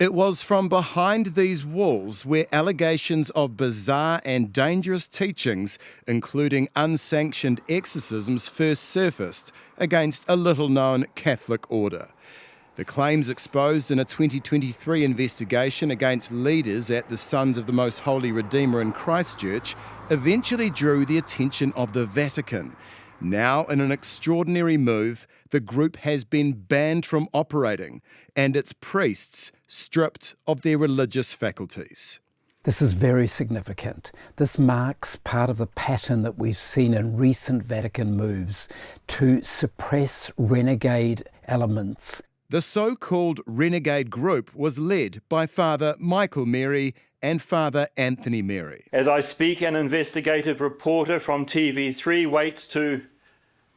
It was from behind these walls where allegations of bizarre and dangerous teachings, including unsanctioned exorcisms, first surfaced against a little-known Catholic order. The claims exposed in a 2023 investigation against leaders at the Sons of the Most Holy Redeemer in Christchurch eventually drew the attention of the Vatican. Now, in an extraordinary move, the group has been banned from operating and its priests stripped of their religious faculties. This is very significant. This marks part of a pattern that we've seen in recent Vatican moves to suppress renegade elements. The so-called renegade group was led by Father Michael Mary and Father Anthony Mary. As I speak, an investigative reporter from TV3 waits to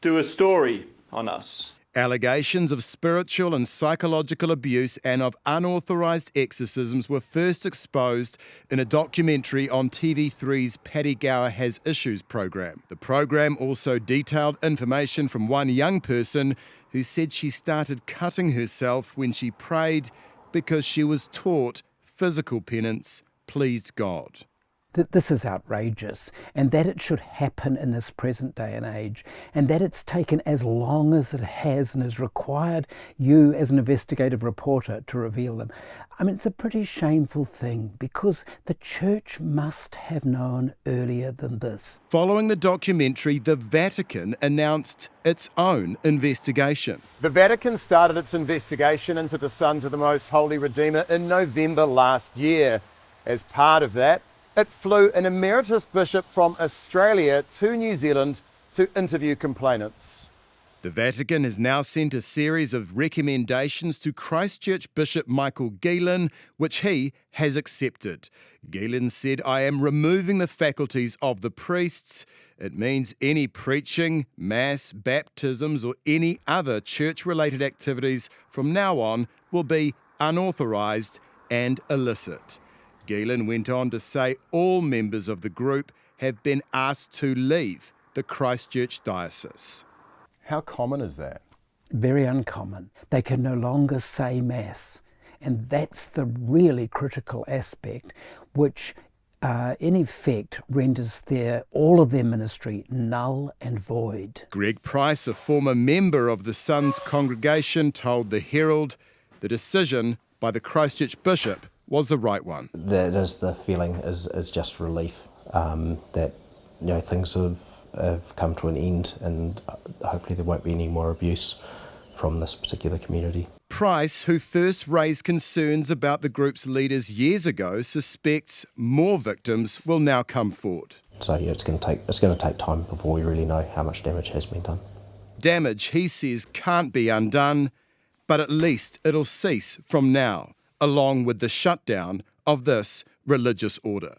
do a story on us. Allegations of spiritual and psychological abuse and of unauthorised exorcisms were first exposed in a documentary on TV3's Paddy Gower Has Issues programme. The programme also detailed information from one young person who said she started cutting herself when she prayed because she was taught physical penance pleased God. This is outrageous, and that it should happen in this present day and age, and that it's taken as long as it has and has required you as an investigative reporter to reveal them. I mean, it's a pretty shameful thing because the Church must have known earlier than this. Following the documentary, the Vatican announced its own investigation. The Vatican started its investigation into the Sons of the Most Holy Redeemer in November last year. As part of that, it flew an emeritus bishop from Australia to New Zealand to interview complainants. The Vatican has now sent a series of recommendations to Christchurch Bishop Michael Geelan, which he has accepted. Geelan said, "I am removing the faculties of the priests. It means any preaching, mass, baptisms or any other church-related activities from now on will be unauthorised and illicit." Geelan went on to say all members of the group have been asked to leave the Christchurch diocese. How common is that? Very uncommon. They can no longer say Mass, and that's the really critical aspect which in effect renders all of their ministry null and void. Greg Price, a former member of the Sons congregation, told the Herald the decision by the Christchurch bishop was the right one. That is the feeling is just relief that things have come to an end, and hopefully there won't be any more abuse from this particular community. Price, who first raised concerns about the group's leaders years ago, suspects more victims will now come forward. So it's going to take time before we really know how much damage has been done. Damage, he says, can't be undone, but at least it'll cease from now, along with the shutdown of this religious order.